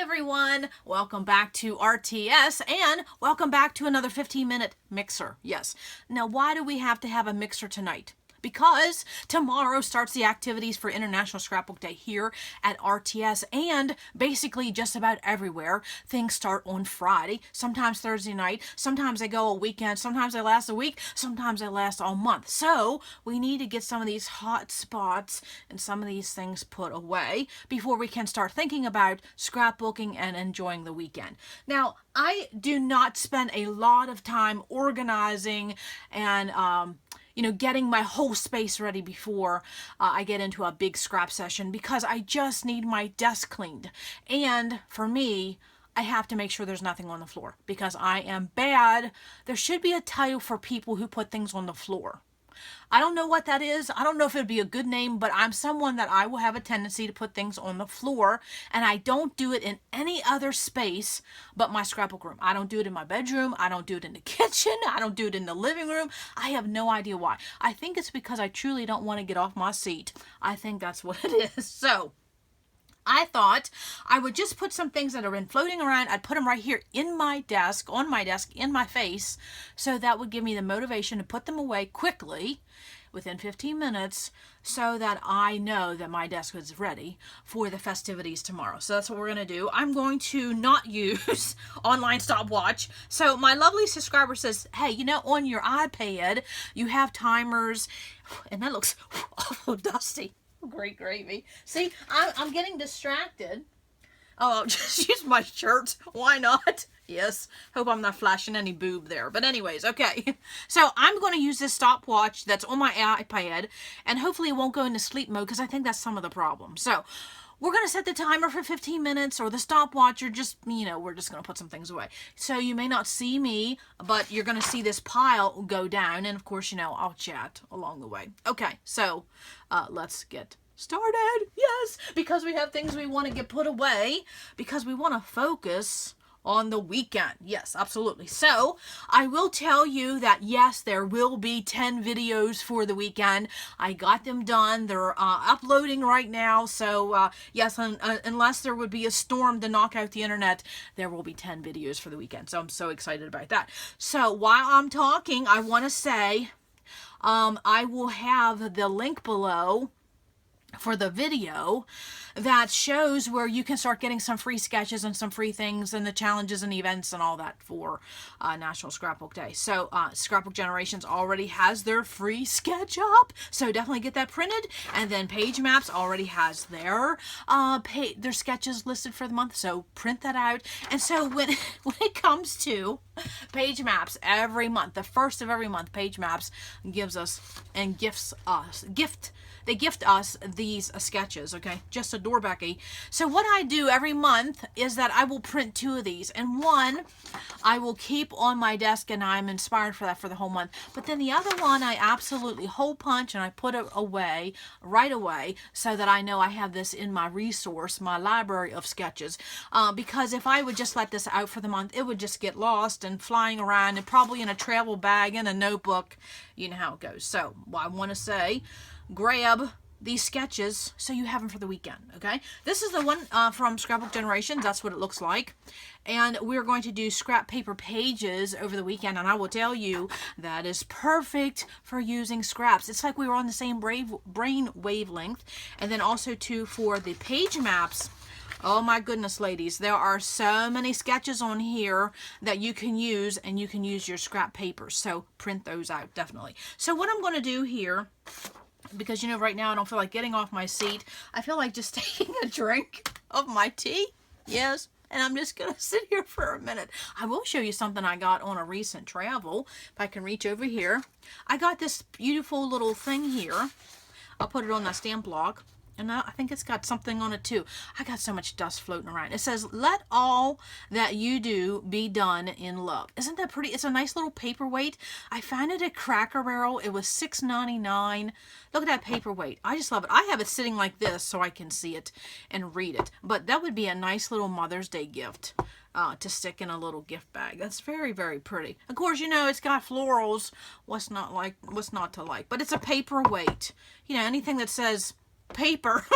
everyone, welcome back to RTS and welcome back to another 15-minute mixer. Yes. Now, why do we have to have a mixer tonight? Because tomorrow starts the activities for International Scrapbook Day here at RTS, and basically just about everywhere. Things start on Friday, sometimes Thursday night, sometimes they go a weekend, sometimes they last a week, sometimes they last all month. So we need to get some of these hot spots and some of these things put away before we can start thinking about scrapbooking and enjoying the weekend. Now, I do not spend a lot of time organizing and getting my whole space ready before I get into a big scrap session, because I just need my desk cleaned. And for me, I have to make sure there's nothing on the floor because I am bad. There should be a title for people who put things on the floor. I don't know what that is. I don't know if it'd be a good name, but I'm someone that I will have a tendency to put things on the floor, and I don't do it in any other space but my scrapbook room. I don't do it in my bedroom. I don't do it in the kitchen. I don't do it in the living room. I have no idea why. I think it's because I truly don't want to get off my seat. I think that's what it is. So I thought I would just put some things that are been floating around. I'd put them right here in my desk, on my desk, in my face. So that would give me the motivation to put them away quickly within 15 minutes so that I know that my desk is ready for the festivities tomorrow. So that's what we're going to do. I'm going to not use online stopwatch. So my lovely subscriber says, hey, on your iPad, you have timers, and that looks awful dusty. Great gravy. See, I'm getting distracted. Oh, I'll just use my shirt. Why not? Yes. Hope I'm not flashing any boob there. But anyways, okay. So I'm going to use this stopwatch that's on my iPad, and hopefully it won't go into sleep mode because I think that's some of the problem. So we're going to set the timer for 15 minutes or the stopwatch, or just, we're just going to put some things away. So you may not see me, but you're going to see this pile go down. And of course, I'll chat along the way. Okay, so let's get started. Yes, because we have things we want to get put away because we want to focus on the weekend. Yes, absolutely. So I will tell you that yes, there will be 10 videos for the weekend. I got them done. They're uploading right now. So yes, unless there would be a storm to knock out the internet, there will be 10 videos for the weekend. So I'm so excited about that. So while I'm talking, I want to say I will have the link below for the video that shows where you can start getting some free sketches and some free things and the challenges and events and all that for National Scrapbook Day. So Scrapbook Generations already has their free sketch up, so definitely get that printed. And then Page Maps already has their sketches listed for the month, so print that out. And so when it comes to Page Maps, every month, the first of every month, Page Maps gives us and gifts us They gift us these sketches, okay? Just adore Becky. So what I do every month is that I will print 2 of these, and one I will keep on my desk, and I'm inspired for that for the whole month. But then the other one I absolutely hole punch and I put it away right away so that I know I have this in my resource, my library of sketches. Because if I would just let this out for the month, it would just get lost and flying around and probably in a travel bag, in a notebook. You know how it goes. So I want to say, grab these sketches so you have them for the weekend, okay? This is the one from Scrapbook Generations. That's what it looks like. And we're going to do scrap paper pages over the weekend, and I will tell you that is perfect for using scraps. It's like we were on the same brain wavelength. And then also, too, for the page maps, oh my goodness, ladies, there are so many sketches on here that you can use, and you can use your scrap papers. So print those out, definitely. So what I'm going to do here, because right now I don't feel like getting off my seat. I feel like just taking a drink of my tea. Yes. And I'm just going to sit here for a minute. I will show you something I got on a recent travel. If I can reach over here. I got this beautiful little thing here. I'll put it on that stamp block. And I think it's got something on it too. I got so much dust floating around. It says, let all that you do be done in love. Isn't that pretty? It's a nice little paperweight. I found it at Cracker Barrel. It was $6.99. Look at that paperweight. I just love it. I have it sitting like this so I can see it and read it. But that would be a nice little Mother's Day gift to stick in a little gift bag. That's very, very pretty. Of course, it's got florals. What's not to like? But it's a paperweight. Anything that says paper.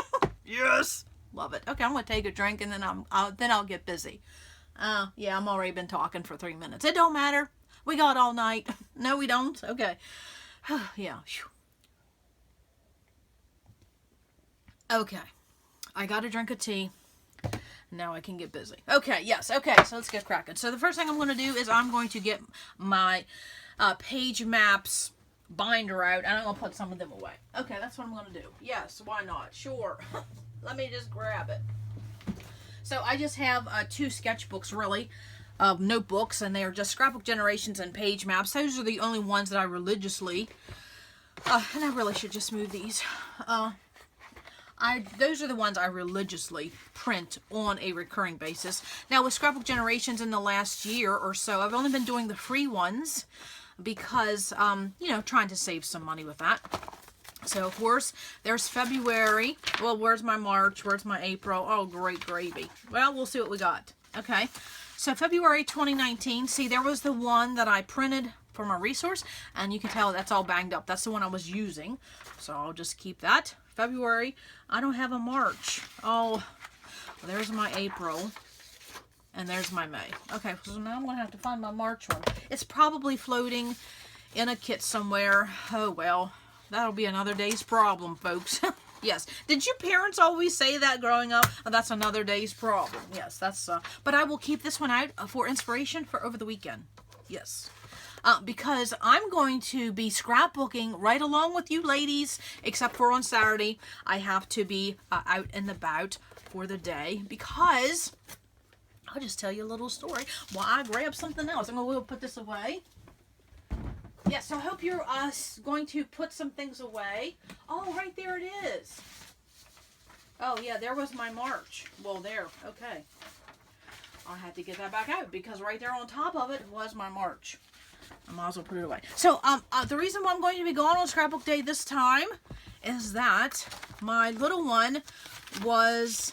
Yes. Love it. Okay, I'm going to take a drink and then I'll get busy. Yeah, I'm already been talking for 3 minutes. It don't matter. We got all night. No, we don't. Okay. Yeah. Okay. I got a drink of tea. Now I can get busy. Okay, yes. Okay, so let's get cracking. So the first thing I'm going to do is I'm going to get my page maps binder out, and I'm going to put some of them away. Okay, that's what I'm going to do. Yes, why not? Sure. Let me just grab it. So I just have 2 sketchbooks, really, notebooks, and they are just Scrapbook Generations and page maps. Those are the only ones that I religiously, and I really should just move these. Those are the ones I religiously print on a recurring basis. Now with Scrapbook Generations in the last year or so, I've only been doing the free ones because, you know, trying to save some money with that. So of course, there's February. Well, where's my March? Where's my April? Oh, great gravy. Well, we'll see what we got. Okay. So February 2019, see, there was the one that I printed for my resource, and you can tell that's all banged up. That's the one I was using. So I'll just keep that. February. I don't have a March. Oh, well, there's my April. And there's my May. Okay, so now I'm going to have to find my March one. It's probably floating in a kit somewhere. Oh, well, that'll be another day's problem, folks. Yes. Did your parents always say that growing up? Oh, that's another day's problem. Yes, that's... but I will keep this one out for inspiration for over the weekend. Yes. Because I'm going to be scrapbooking right along with you ladies, except for on Saturday. I have to be out and about for the day because... I'll just tell you a little story while I grab something else. I'm going to put this away. Yes, so I hope you're going to put some things away. Oh, right there it is. Oh, yeah, there was my March. Well, there. Okay. I had to get that back out because right there on top of it was my March. I might as well put it away. So, the reason why I'm going to be going on Scrapbook Day this time is that my little one was,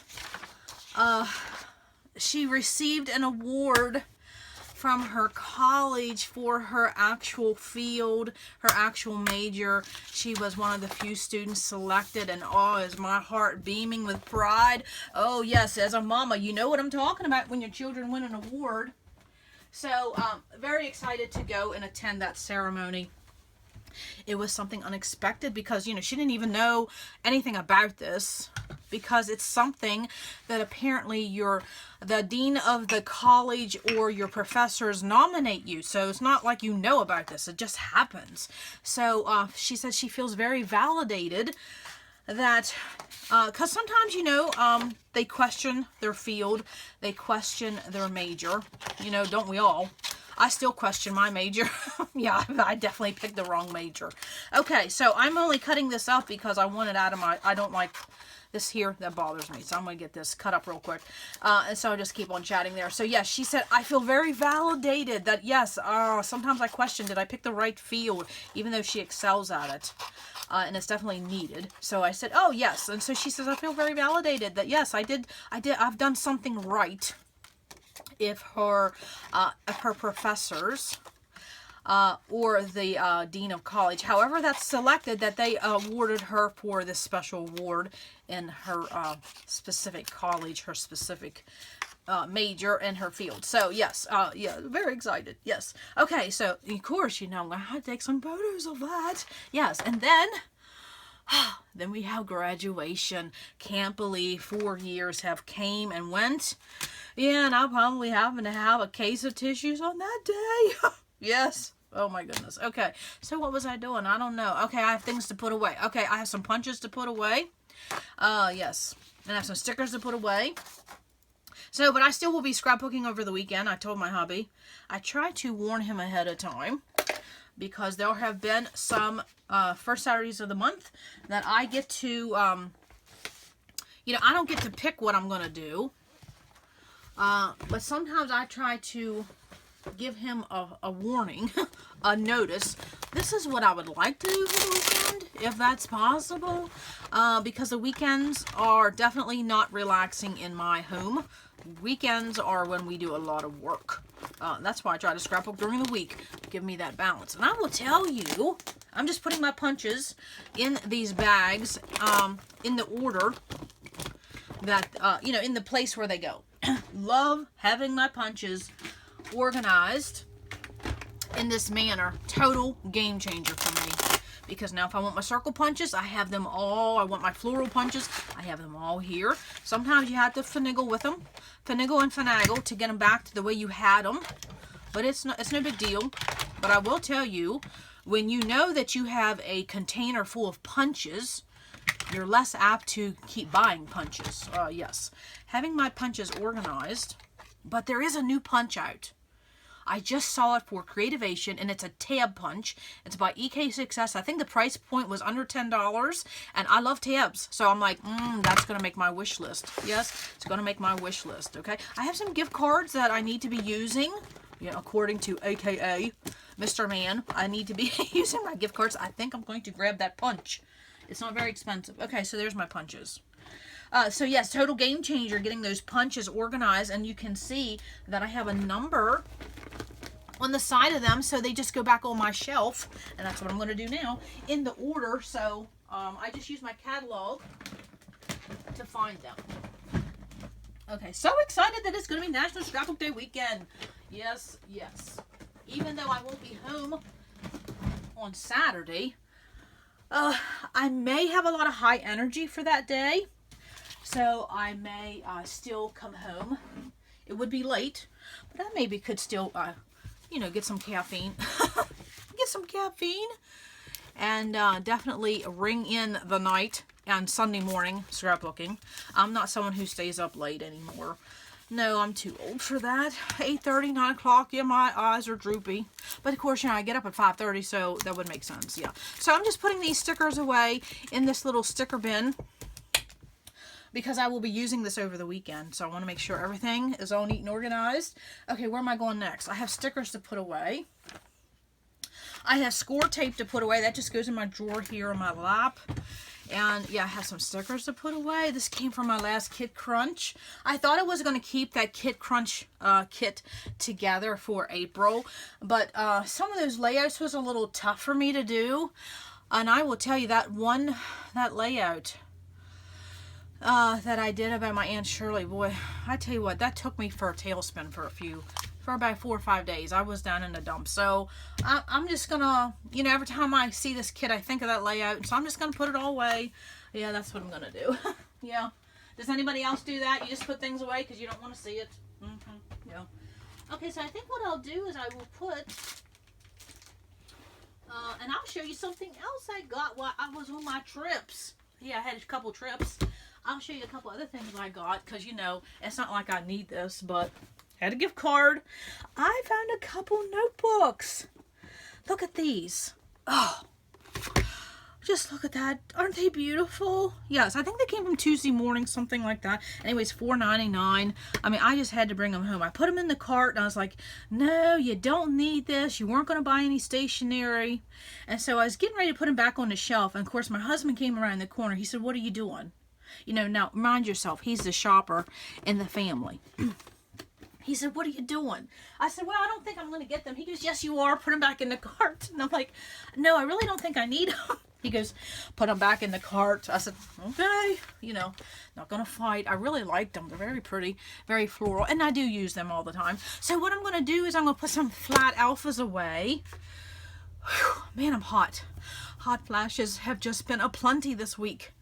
she received an award from her college for her actual field, her actual major. She was one of the few students selected, and oh, is my heart beaming with pride. Oh yes, as a mama, you know what I'm talking about when your children win an award. So, very excited to go and attend that ceremony. It was something unexpected because, you know, she didn't even know anything about this because it's something that apparently the dean of the college or your professors nominate you. So it's not like you know about this. It just happens. So she says she feels very validated that, because sometimes, you know, they question their field. They question their major. You know, don't we all? I still question my major. Yeah, I definitely picked the wrong major. Okay, so I'm only cutting this up because I want it out of my... I don't like this here. That bothers me. So I'm going to get this cut up real quick. And so I'll just keep on chatting there. So yes, she said, I feel very validated that yes, sometimes I question, did I pick the right field? Even though she excels at it. And it's definitely needed. So I said, oh yes. And so she says, I feel very validated that yes, I've done something right. If her professors or the dean of college, however that's selected, that they awarded her for this special award in her specific college, her specific major in her field. So yes, yeah, very excited. Yes. Okay, so of course, you know, I had to take some photos of that. Yes, and then we have graduation. Can't believe 4 years have came and went. Yeah, and I'll probably happen to have a case of tissues on that day. Yes. Oh my goodness. Okay. So what was I doing? I don't know. Okay, I have things to put away. Okay, I have some punches to put away. Yes. And I have some stickers to put away. So, but I still will be scrapbooking over the weekend. I told my hubby. I tried to warn him ahead of time because there have been some first Saturdays of the month that I get to, you know, I don't get to pick what I'm going to do. But sometimes I try to give him a warning, a notice. This is what I would like to do for the weekend, if that's possible. Because the weekends are definitely not relaxing in my home. Weekends are when we do a lot of work. That's why I try to scrapbook during the week. Give me that balance. And I will tell you, I'm just putting my punches in these bags in the order that, you know, in the place where they go. Love having my punches organized in this manner. Total game changer for me. Because now if I want my circle punches, I have them all. I want my floral punches, I have them all here. Sometimes you have to finagle with them. Finagle and finagle to get them back to the way you had them. But it's no big deal. But I will tell you, when you know that you have a container full of punches, you're less apt to keep buying punches. Yes, having my punches organized. But there is a new punch out. I just saw it for Creativation, and it's a tab punch. It's by EK Success. I think the price point was under $10, and I love tabs. So I'm like, that's going to make my wish list. Yes, it's going to make my wish list, okay? I have some gift cards that I need to be using, you know, according to AKA Mr. Man. I need to be using my gift cards. I think I'm going to grab that punch. It's not very expensive. Okay, so there's my punches. So yes, total game changer getting those punches organized, and you can see that I have a number on the side of them, so they just go back on my shelf, and that's what I'm going to do now in the order. So I just use my catalog to find them. Okay, so excited that it's going to be National Scrapbook Day weekend. Yes, yes. Even though I won't be home on Saturday, I may have a lot of high energy for that day. So I may still come home. It would be late, but I maybe could still, you know, get some caffeine. Get some caffeine. And definitely ring in the night on Sunday morning scrapbooking. I'm not someone who stays up late anymore. No, I'm too old for that. 8:30, 9 o'clock, yeah, my eyes are droopy. But of course, you know, I get up at 5:30, so that would make sense, yeah. So I'm just putting these stickers away in this little sticker bin, because I will be using this over the weekend. So I want to make sure everything is all neat and organized. Okay, where am I going next? I have stickers to put away. I have score tape to put away. That just goes in my drawer here on my lap. And yeah, I have some stickers to put away. This came from my last Kit Crunch. I thought I was going to keep that Kit Crunch kit together for April. But some of those layouts was a little tough for me to do. And I will tell you that layout that I did about my Aunt Shirley, boy, I tell you what, that took me for a tailspin for about 4 or 5 days. I was down in the dumps. So I'm just gonna, you know, every time I see this kit, I think of that layout. So I'm just gonna put it all away. Yeah, that's what I'm gonna do. Yeah. Does anybody else do that? You just put things away because you don't want to see it? Yeah. Okay, so I think what I'll do is I will put, and I'll show you something else I got while I was on my trips. Yeah, I had a couple trips. I'll show you a couple other things I got, because, you know, it's not like I need this, but had a gift card. I found a couple notebooks. Look at these. Oh, just look at that. Aren't they beautiful? Yes, I think they came from Tuesday Morning, something like that. Anyways, $4.99. I mean, I just had to bring them home. I put them in the cart, and I was like, no, you don't need this. You weren't going to buy any stationery. And so I was getting ready to put them back on the shelf. And, of course, my husband came around the corner. He said, what are you doing? You know, now, mind yourself, he's the shopper in the family. He said, what are you doing? I said, well, I don't think I'm going to get them. He goes, yes, you are. Put them back in the cart. And I'm like, no, I really don't think I need them. He goes, put them back in the cart. I said, okay, you know, not going to fight. I really liked them. They're very pretty, very floral, and I do use them all the time. So what I'm going to do is I'm going to put some flat alphas away. Whew, man, I'm hot. Hot flashes have just been aplenty this week.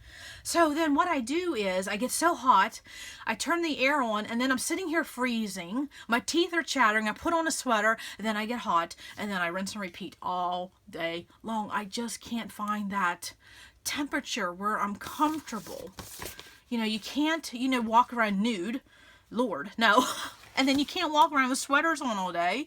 So then what I do is I get so hot, I turn the air on, and then I'm sitting here freezing. My teeth are chattering. I put on a sweater, and then I get hot, and then I rinse and repeat all day long. I just can't find that temperature where I'm comfortable. You know, you can't, you know, walk around nude. Lord, no. And then you can't walk around with sweaters on all day.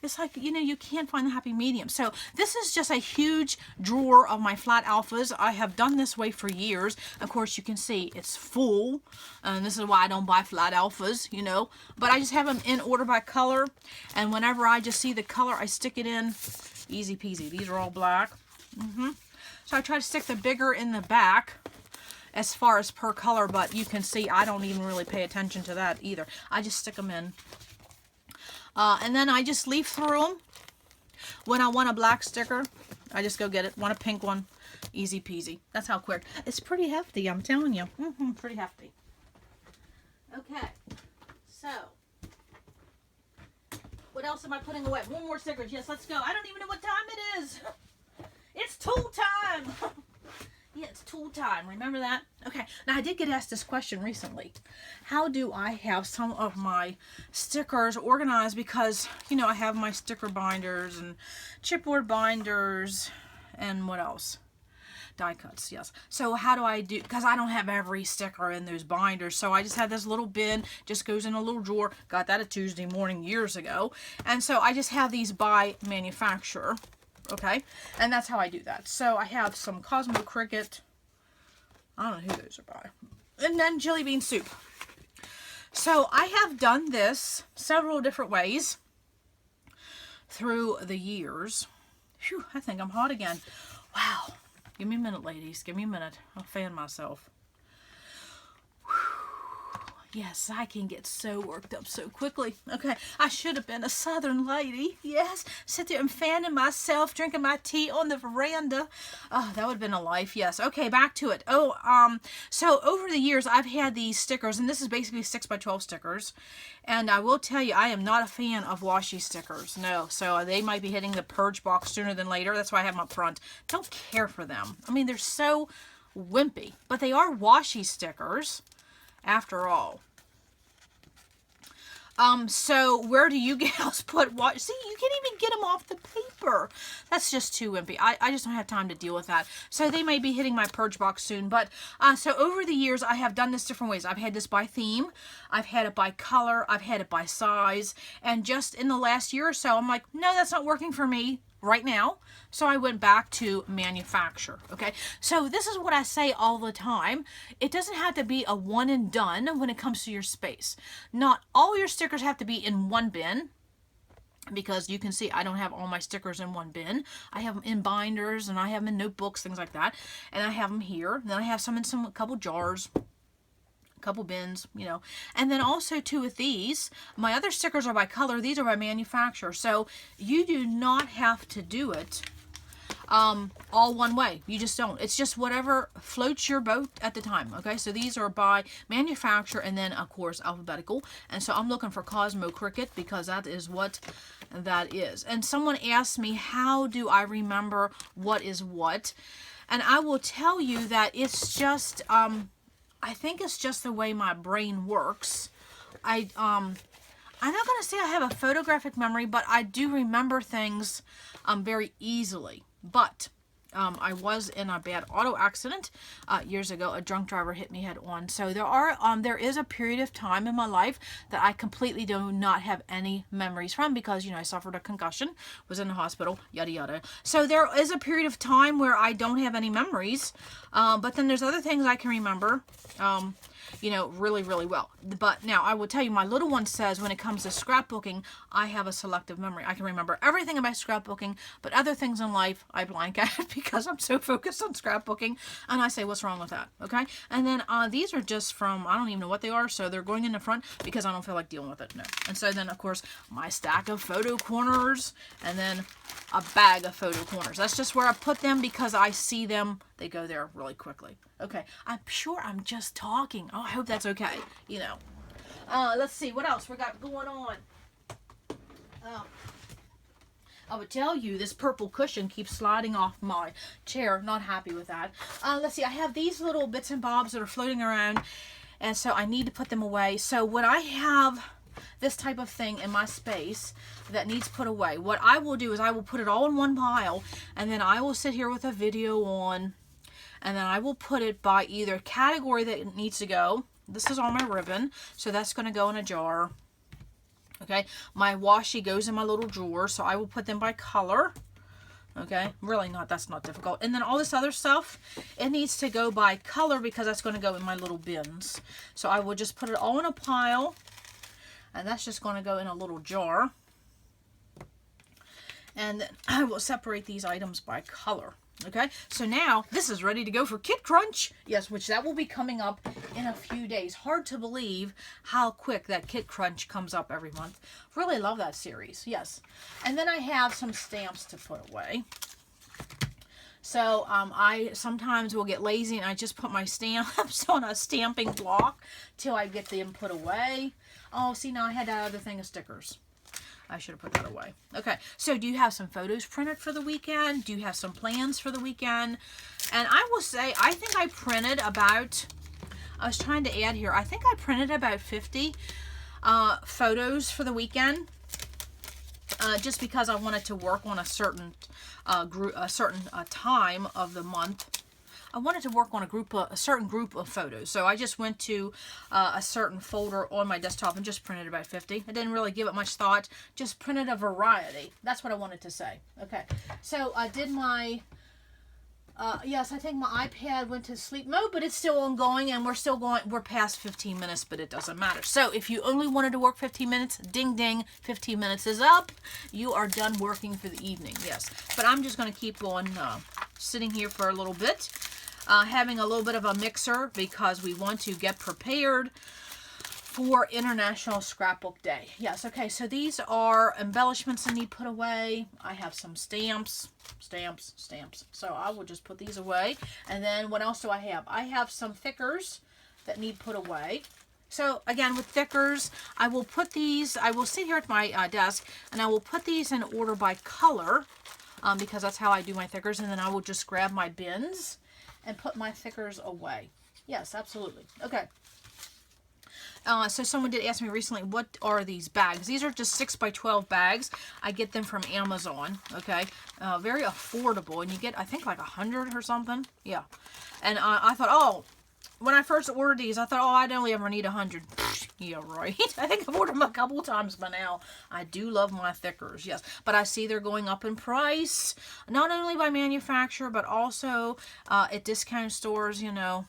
It's like, you know, you can't find the happy medium. So this is just a huge drawer of my flat alphas. I have done this way for years. Of course, you can see it's full. And this is why I don't buy flat alphas, you know. But I just have them in order by color. And whenever I just see the color, I stick it in. Easy peasy. These are all black. So I try to stick the bigger in the back as far as per color. But you can see I don't even really pay attention to that either. I just stick them in. And then I just leaf through them. When I want a black sticker, I just go get it. Want a pink one, easy peasy. That's how quick. It's pretty hefty, I'm telling you. Pretty hefty. Okay, so what else am I putting away? One more stickers. Yes, let's go. I don't even know what time it is. It's tool time. Yeah, it's tool time. Remember that? Okay. Now, I did get asked this question recently. How do I have some of my stickers organized? Because, you know, I have my sticker binders and chipboard binders and what else? Die cuts, yes. So how do I do, because I don't have every sticker in those binders, so I just have this little bin, just goes in a little drawer. Got that a Tuesday morning years ago. And so I just have these by manufacturer, okay? And that's how I do that. So I have some Cosmo Cricket, I don't know who those are by, and then Jelly Bean Soup. So I have done this several different ways through the years. Phew, I think I'm hot again. Wow. Give me a minute, ladies. Give me a minute. I'll fan myself. Yes, I can get so worked up so quickly. Okay, I should have been a Southern lady. Yes, sit there and fanning myself, drinking my tea on the veranda. Oh, that would have been a life. Yes. Okay, back to it. So over the years, I've had these stickers, and this is basically 6x12 stickers. And I will tell you, I am not a fan of washi stickers. No, so they might be hitting the purge box sooner than later. That's why I have them up front. Don't care for them. I mean, they're so wimpy, but they are washi stickers. After all. So where do you gals put what? See, you can't even get them off the paper. That's just too wimpy. I just don't have time to deal with that. So they may be hitting my purge box soon. But so over the years, I have done this different ways. I've had this by theme. I've had it by color. I've had it by size. And just in the last year or so, I'm like, no, that's not working for me right now. So I went back to manufacture. Okay, so this is what I say all the time. It doesn't have to be a one and done when it comes to your space. Not all your stickers have to be in one bin, because you can see I don't have all my stickers in one bin. I have them in binders, and I have them in notebooks, things like that. And I have them here. Then I have some in a couple jars, couple bins, you know. And then also too with these, my other stickers are by color. These are by manufacturer. So you do not have to do it all one way. You just don't. It's just whatever floats your boat at the time. Okay, so these are by manufacturer, and then of course alphabetical. And so I'm looking for Cosmo Cricket because that is what that is. And someone asked me, how do I remember what is what? And I will tell you that it's just I think it's just the way my brain works. I'm not going to say I have a photographic memory, but I do remember things very easily. But I was in a bad auto accident years ago. A drunk driver hit me head on. So there is a period of time in my life that I completely do not have any memories from, because, you know, I suffered a concussion, was in the hospital, yada yada. So there is a period of time where I don't have any memories. But then there's other things I can remember. You know, really, really well. But now I will tell you, my little one says when it comes to scrapbooking, I have a selective memory. I can remember everything about scrapbooking, but other things in life I blank at because I'm so focused on scrapbooking. And I say, what's wrong with that? Okay. And then these are just from, I don't even know what they are. So they're going in the front because I don't feel like dealing with it. No. And so then of course my stack of photo corners, and then a bag of photo corners. That's just where I put them because I see them. They go there really quickly. Okay, I'm sure I'm just talking. Oh, I hope that's okay, you know. Let's see, what else we got going on? I would tell you, this purple cushion keeps sliding off my chair. Not happy with that. Let's see, I have these little bits and bobs that are floating around, and so I need to put them away. So when I have this type of thing in my space that needs put away, what I will do is I will put it all in one pile, and then I will sit here with a video on, and then I will put it by either category that it needs to go. This is all my ribbon, so that's going to go in a jar. Okay, my washi goes in my little drawer, so I will put them by color. Okay, really not, that's not difficult. And then all this other stuff, it needs to go by color because that's going to go in my little bins. So I will just put it all in a pile, and that's just going to go in a little jar. And then I will separate these items by color. Okay, so now this is ready to go for Kit Crunch. Yes, which that will be coming up in a few days. Hard to believe how quick that Kit Crunch comes up every month. Really love that series. Yes. And then I have some stamps to put away. So I sometimes will get lazy and I just put my stamps on a stamping block till I get them put away. Oh, see, now I had that other thing of stickers. I should have put that away. Okay, so do you have some photos printed for the weekend? Do you have some plans for the weekend? And I will say, I think I printed about, I was trying to add here, I think I printed about 50 photos for the weekend. Just because I wanted to work on a certain time of the month. I wanted to work on a certain group of photos. So I just went to a certain folder on my desktop and just printed about 50. I didn't really give it much thought. Just printed a variety. That's what I wanted to say. Okay. So I did my... yes, I think my iPad went to sleep mode, but it's still ongoing, and we're still going, we're past 15 minutes, but it doesn't matter. So if you only wanted to work 15 minutes, ding, ding, 15 minutes is up. You are done working for the evening, yes. But I'm just going to keep on sitting here for a little bit, having a little bit of a mixer because we want to get prepared for International Scrapbook Day. Yes, okay, so these are embellishments that need put away. I have some stamps. So I will just put these away. And then what else do I have? I have some thickers that need put away. So again, with thickers, I will put these, I will sit here at my desk and I will put these in order by color because that's how I do my thickers. And then I will just grab my bins and put my thickers away. Yes, absolutely. Okay. So someone did ask me recently, what are these bags? These are just 6x12 bags. I get them from Amazon, okay? Very affordable, and you get, I think, like 100 or something. Yeah. And I thought, oh, when I first ordered these, I thought, oh, I'd only ever need 100. Yeah, right. I think I've ordered them a couple times by now. I do love my thickers, yes. But I see they're going up in price, not only by manufacturer, but also at discount stores, you know.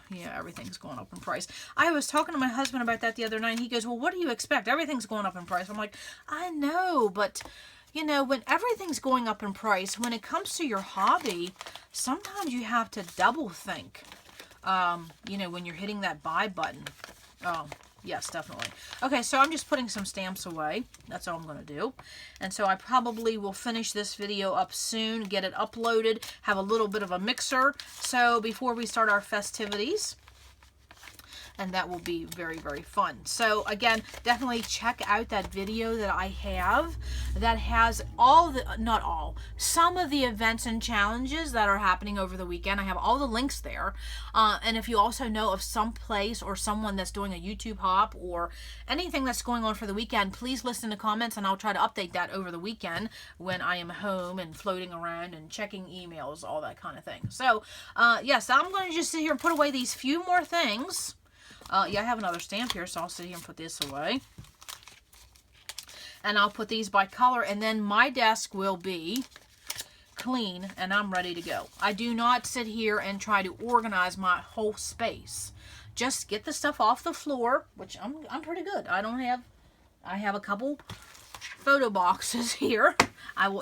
Yeah, everything's going up in price. I was talking to my husband about that the other night, and he goes, well, what do you expect? Everything's going up in price. I'm like, I know, but... You know, when everything's going up in price, when it comes to your hobby, sometimes you have to double think. You know, when you're hitting that buy button. Yes, definitely. Okay, so I'm just putting some stamps away. That's all I'm going to do. And so I probably will finish this video up soon, get it uploaded, have a little bit of a mixer. So before we start our festivities. And that will be very, very fun. So again, definitely check out that video that I have that has all the, not all, some of the events and challenges that are happening over the weekend. I have all the links there. And if you also know of some place or someone that's doing a YouTube hop or anything that's going on for the weekend, please listen to comments and I'll try to update that over the weekend when I am home and floating around and checking emails, all that kind of thing. So yes, I'm going to just sit here and put away these few more things. Yeah, I have another stamp here, so I'll sit here and put this away. And I'll put these by color, and then my desk will be clean, and I'm ready to go. I do not sit here and try to organize my whole space. Just get the stuff off the floor, which I'm pretty good. I have a couple photo boxes here.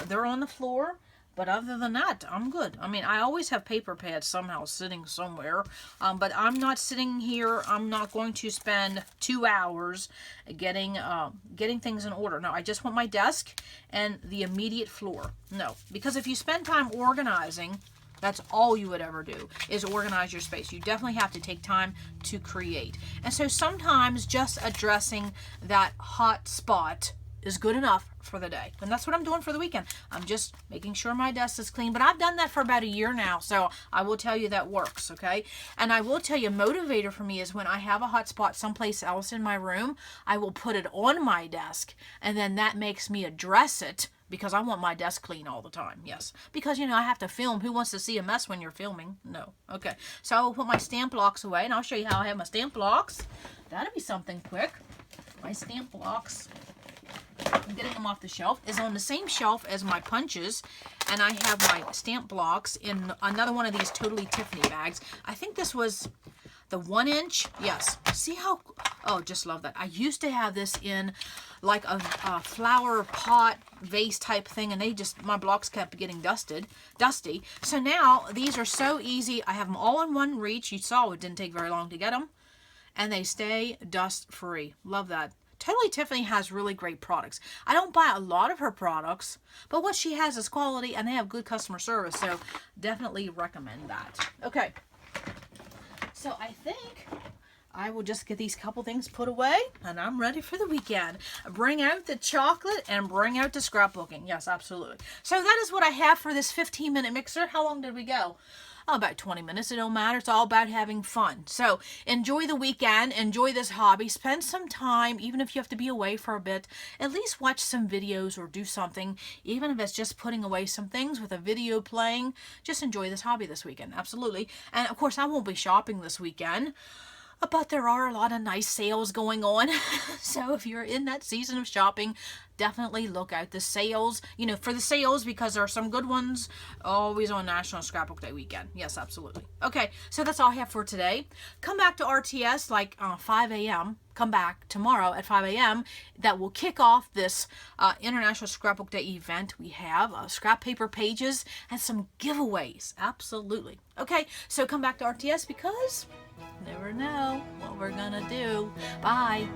They're on the floor. But other than that, I'm good. I mean, I always have paper pads somehow sitting somewhere. But I'm not sitting here. I'm not going to spend 2 hours getting things in order. No, I just want my desk and the immediate floor. No, because if you spend time organizing, that's all you would ever do, is organize your space. You definitely have to take time to create. And so sometimes just addressing that hot spot is good enough for the day. And that's what I'm doing for the weekend. I'm just making sure my desk is clean. But I've done that for about a year now, so I will tell you that works, okay? And I will tell you, a motivator for me is when I have a hot spot someplace else in my room, I will put it on my desk, and then that makes me address it because I want my desk clean all the time, yes. Because, you know, I have to film. Who wants to see a mess when you're filming? No. Okay, so I will put my stamp blocks away, and I'll show you how I have my stamp blocks. That'll be something quick. My stamp blocks, I'm getting them off the shelf, is on the same shelf as my punches, and I have my stamp blocks in another one of these Totally Tiffany bags. I think this was the 1-inch. Yes. See how, oh, just love that. I used to have this in like a flower pot vase type thing, and my blocks kept getting dusty. So now these are so easy. I have them all in one reach. You saw it didn't take very long to get them, and they stay dust free. Love that. Totally Tiffany has really great products. I don't buy a lot of her products, but what she has is quality and they have good customer service. So definitely recommend that. Okay. So I think I will just get these couple things put away and I'm ready for the weekend. Bring out the chocolate and bring out the scrapbooking. Yes, absolutely. So that is what I have for this 15-minute mixer. How long did we go? Oh, about 20 minutes. It don't matter. It's all about having fun. So enjoy the weekend. Enjoy this hobby. Spend some time, even if you have to be away for a bit. At least watch some videos or do something. Even if it's just putting away some things with a video playing. Just enjoy this hobby this weekend. Absolutely. And of course, I won't be shopping this weekend. But there are a lot of nice sales going on. So if you're in that season of shopping, definitely look out the sales, for the sales, because there are some good ones always on National Scrapbook Day weekend. Yes, absolutely. Okay, so that's all I have for today. Come back to RTS like 5 a.m. Come back tomorrow at 5 a.m. That will kick off this International Scrapbook Day event. We have scrap paper pages and some giveaways. Absolutely. Okay, so come back to RTS because never know what we're gonna do. Bye.